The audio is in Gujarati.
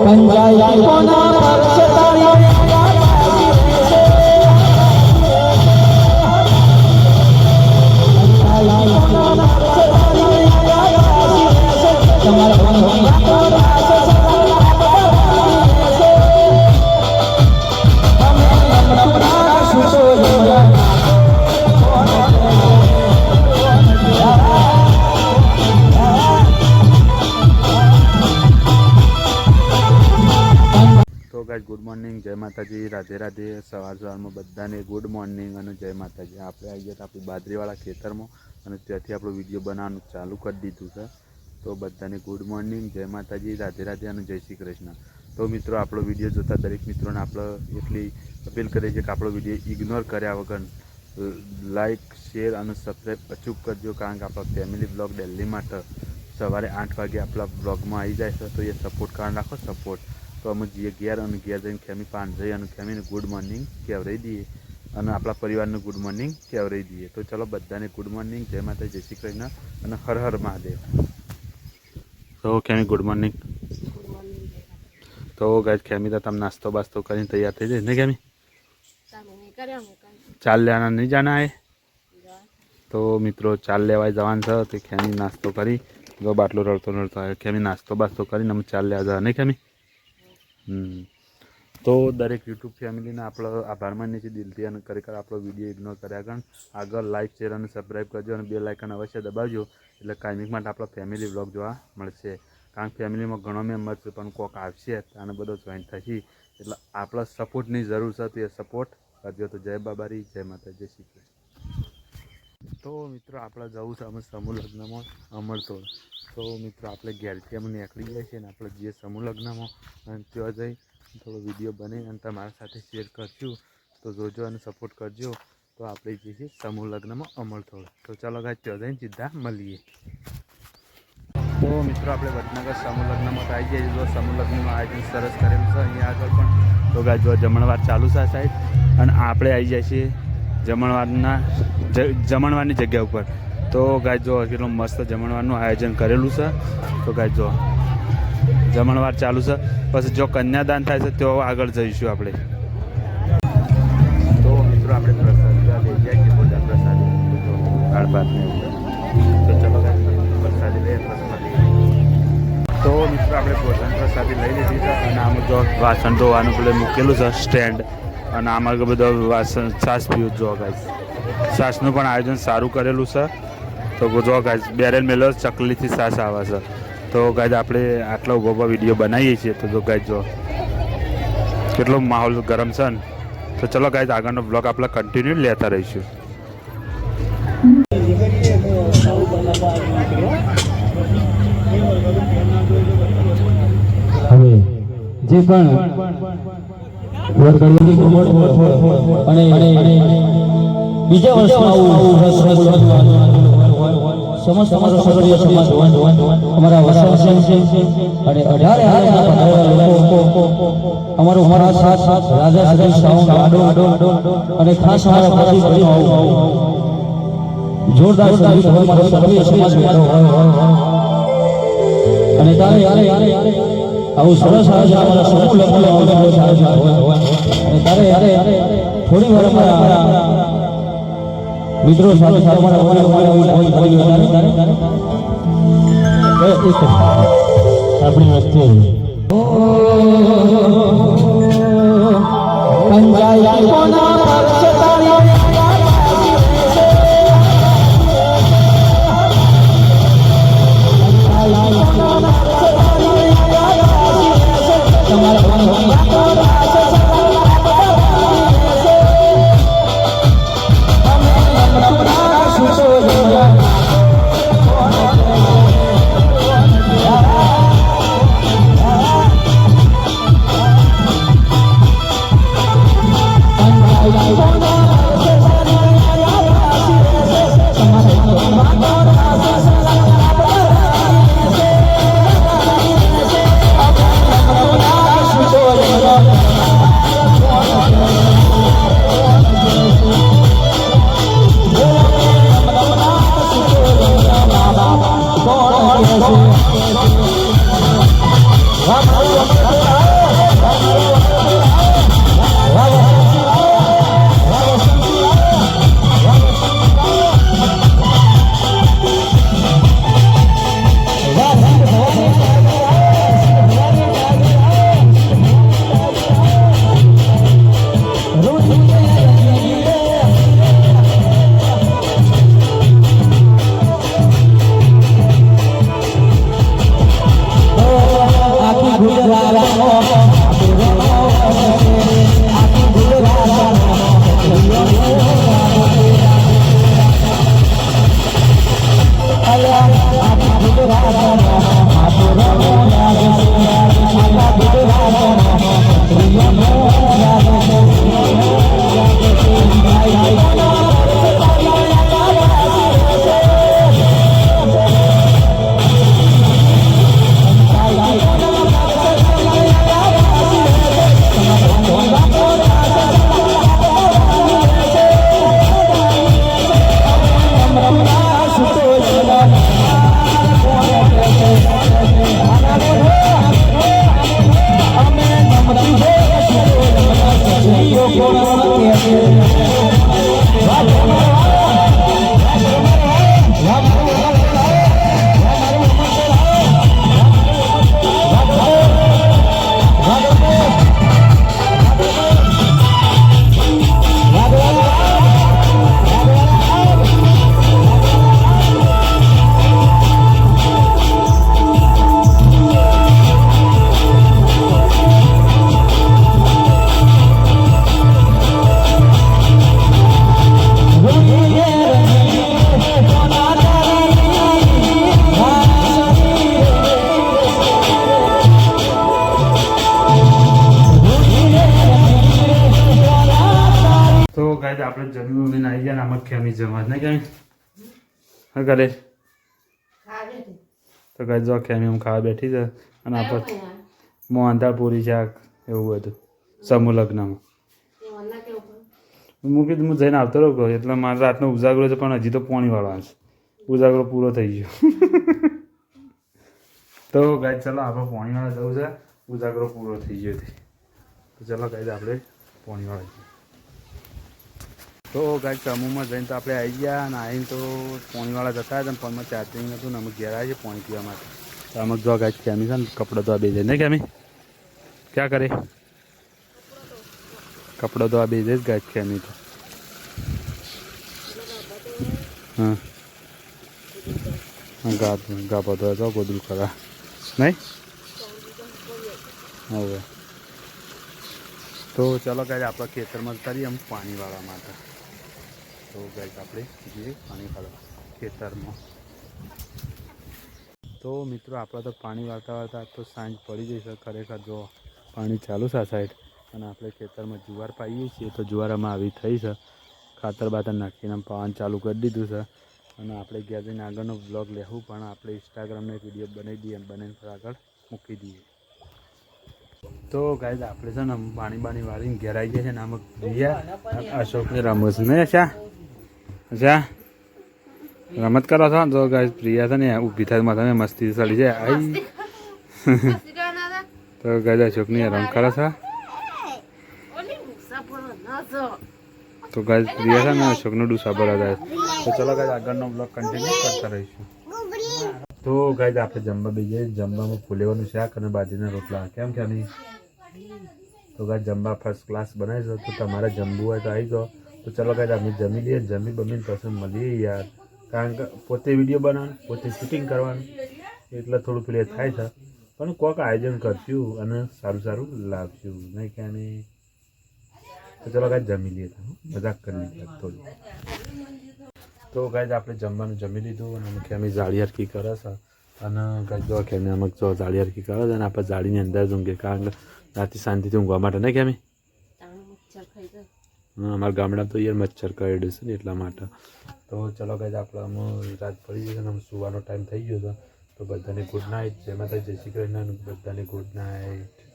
પંચાયતી કોના પર તાળી તો ગાઈસ ગુડ મોર્નિંગ, જય માતાજી, રાધે રાધે। સવારમાં બધાને ગુડ મોર્નિંગ અને જય માતાજી। આપણે આવી ગયા આપણી બાજરીવાળા ખેતરમાં અને ત્યાંથી આપણો વિડીયો બનાવવાનું ચાલુ કરી દીધું છે। તો બધાને ગુડ મોર્નિંગ, જય માતાજી, રાધે રાધે અને જય શ્રી કૃષ્ણ। તો મિત્રો આપણો વિડીયો જોતા દરેક મિત્રોને આપણે એટલી અપીલ કરીએ છીએ કે આપણો વિડીયો ઇગ્નોર કર્યા વગર લાઇક, શેર અને સબસ્ક્રાઈબ અચૂક કરજો, કારણ કે આપણા ફેમિલી બ્લોગ ડેલી માટે સવારે 8 વાગે આપણા બ્લોગમાં આવી જાય છે। તો એ સપોર્ટ કારણ રાખો, સપોર્ટ। તો અમે ઘેર અને ઘેર જઈને ખેમી પાન જઈએ અને ખેમીને ગુડ મોર્નિંગ કહેવરાઈ દઈએ અને આપણા પરિવારને ગુડ મોર્નિંગ કહેવરાઈ દઈએ। તો ચલો બધાને ગુડ મોર્નિંગ, જય માતા, જય શ્રી કૃષ્ણ અને હર હર મહાદેવ। તો ખેમી ગુડ મોર્નિંગ। તો ગાઈસ ખેમી તો તમે નાસ્તો બાસ્તો કરીને તૈયાર થઈ જાય ને ખેમી? ચાલ લેવાના નહીં જાના है? તો મિત્રો ચાલ લેવા જવાનું છે। તો ખેમી નાસ્તો કરી જો બાટલો રડતો રડતો આવે, ખેમી નાસ્તો બાસ્તો કરીને અમે ચાલ લેવા જવા નહીં ખેમી? તો દરેક યુટ્યુબ ફેમિલીને આપણો આભાર માનીએ છીએ દિલથી અને ખરેખર આપણો વિડીયો ઇગ્નોર કર્યા કારણ આગળ લાઇક, શેર અને સબસ્ક્રાઈબ કરજો અને બેલ આઇકન અવશ્ય દબાવજો, એટલે કાયમિક માટે આપણો ફેમિલી વ્લોગ જોવા મળશે। કારણ કે ફેમિલીમાં ઘણો મેમ્બર છે પણ કોઈક આવશે અને બધો જોઈન્ટ થશે, એટલે આપણા સપોર્ટની જરૂર છે, તો એ સપોર્ટ કરજો। તો જય બાબારી, જય માતા, જય શ્રી કૃષ્ણ। તો મિત્રો આપણે જવું છે અમે સમૂહ લગ્નમાં અમરતોડ। તો મિત્રો આપણે ઘેરથી અમે નીકળી જાય છે ને આપણે જઈએ સમૂહ લગ્નમાં અને ત્યાં જઈ થોડો વિડીયો બને અને તમારા સાથે શેર કરશું, તો જોજો અને સપોર્ટ કરજો। તો આપણે જઈએ છીએ સમૂહ લગ્નમાં અમરતોડ। તો ચાલો ગાઈસ ત્યાં જઈને સીધા મળીએ। તો મિત્રો આપણે વડનગર સમૂહ લગ્નમાં આવી જઈએ। જો સમૂહ લગ્નનું આયોજન સરસ કરેલું છે અહીંયા આગળ પણ। તો ગાઈસ જો જમણવાર ચાલુ છે આ સાઈડ અને આપણે આવી જાય છીએ જમણવારની જગ્યા ઉપર। તો ગાઈસ જો કેટલું મસ્ત જમણવારનું આયોજન કરેલું છે। તો ગાઈસ જો જમણવાર ચાલુ છે, પછી જો કન્યાદાન થાય છે તો આગળ જઈશું આપણે। તો મિત્રો આપણે પ્રસાદ લઈ જાય છે, બધા પ્રસાદ દાળ ભાત ને તો ચલો પ્રસાદી લઈએ તો મિત્રો આપણે ભોજન પ્રસાદી લઈ લીધી છે અને આમાં જો વાસણ ધોવાનું પેલું મૂકેલું છે સ્ટેન્ડ અને આમાં બધો વાસણ છાશ પીવું જો ગાઈસ છાશનું પણ આયોજન સારું કરેલું છે। તો જો ગાઈસ બેરેલ મેલો ચકલીથી છાશ આવે છે। તો ગાઈસ આપણે આટલા ઉભો વિડીયો બનાવીએ છીએ। તો જો ગાઈસ જો કેટલો માહોલ ગરમ છે ને। તો ચલો ગાઈસ આગળનો બ્લોગ આપણે કન્ટિન્યુ લેતા રહીશું। હવે જે પણ અને બીજા વર્ષમાં સમસ્ત અમારો સક્રિય સમાજ અમારા વસન અને 18 અમારા સાથ રાજા અને ખાસ અમારા જોરદાર અમારો સક્રિય સમાજ અને આવું સરસ અમારા સમૂહ લગ્ન અને તારે થોડી વાર અમારા મિત્રો સાથે આપણી વસ્તુ પંચાયતી કોના પર તાળી Bye. ગાઈસ આપણે જમી વમીને આવી ગયા ને આમાં ખેમી જમવા જ નહીં કેમ હા કરે તો ગાઈસ જો ખેમી હું ખાવા બેઠી છે અને આપણે મોહનથાળ પૂરી શાક એવું હતું સમૂહ લગ્નમાં હું કીધું હું જઈને આવતો રહ્યો એટલે મારે રાતનો ઉજાગરો છે પણ હજી તો પોણી વાળવાનો છે ઉજાગરો પૂરો થઈ ગયો તો ગાઈસ ચલો આપણે પોણી વાળા જવું છે ઉજાગરો પૂરો થઈ ગયો છે તો ચલો ગાઈસ આપણે પોણી વાળા જઈએ તો ગાઈસ સમૂહમાં જઈને તો આપણે આવી ગયા અને આવીને તો પોણીવાળા જતા હતા ને ફોનમાં ચાર્જિંગ હતું ને અમે ઘેર આવી છે પોણી પીવા માટે તો આમાં જો ગાઈસ કેમી છે ને કપડો ધોવા બે જાય નહીં કેમી ક્યાં કરે કપડો ધોવા બે જાય ગાઈસ કેમી તો હા ગાપો ધોવા જાઓ ગોદરું ખરા નહીં હવે તો ચલો ગાઈસ આપણે ખેતરમાં કરીએ આમ પાણી વાળવા માટે તો ગાઈસ આપણે જઈએ પાણી વાળવા ખેતરમાં તો મિત્રો આપણે તો પાણી વાળતા વાળતા તો સાંજ પડી જશે ખરેખર જો પાણી ચાલુ છે આ સાઈડ અને આપણે ખેતરમાં જુવાર પાઈએ છીએ તો જુવારમાં આવી થઈ છે ખાતર બાતર નાખીને પાવાનું ચાલુ કરી દીધું છે અને આપણે ઘેર જઈને આગળનો બ્લોગ લેવું પણ આપણે ઇન્સ્ટાગ્રામનો એક વિડીયો બનાવી દઈએ બનાવીને આગળ મૂકી દઈએ તો ગાઈસ આપણે છે ને પાણી બાણી વાળીને ઘેર આવી જાય છે ને આમાં પ્રિયા અશોકને રમત છે નહીં અચ્છા અચ્છા રમત કરો છો તો ગાઈસ પ્રિયા છે ને ઊભી થાય માથા મસ્તી ચાલી જાય આવી તો ગાઈસ અશોકની રમ કરે છે તો ગાઈસ પ્રિયા છે ને અશોકનો ડૂસા ભરા જાય તો ચલો ગાઈસ આગળનો બ્લોગ કન્ટિન્યુ કરતા રહીશું તો ગાઈસ આપણે જમવા બેસીએ જમવામાં ફુલેવાનું શાક અને બાજરીના રોટલા કેમ કે નહીં તો ગાઈસ જમવા ફર્સ્ટ ક્લાસ બનાવીશું તો તમારે જમવું હોય તો આવી જાઓ તો ચલો ગાઈસ અમે જમી લઈએ જમી બમીને પછી મળીએ યાર કારણ કે પોતે વિડીયો બનાવવાનું પોતે શૂટિંગ કરવાનું એટલે થોડું પેલું થાય છે પણ કોઈક આયોજન કરશું અને સારું સારું લાવશું નહીં કે નહીં તો ચલો ગાઈસ જમી લઈએ મજાક કરી લઈએ થોડી તો ગાઈસ આપણે જમવાનું જમી લીધું અને અમે અમે જાળી હરકી કરે છે અને ગાઈસ જો કે અમુક જો જાળી હરકી કરે છે અને આપણે જાળીની અંદર જ ઊંઘીએ કારણ કે રાતે શાંતિથી ઊંઘવા માટે નહીં કેમી અમારા ગામડામાં તો યાર મચ્છર કરડે છે ને એટલા માટે તો ચલો ગાઈસ આપણે અમે રાત પડી જશે ને અમે સુવાનો ટાઈમ થઈ ગયો છે તો બધાને ગુડ નાઇટ જય માતા જય શ્રી કૃષ્ણ બધાને ગુડ નાઇટ.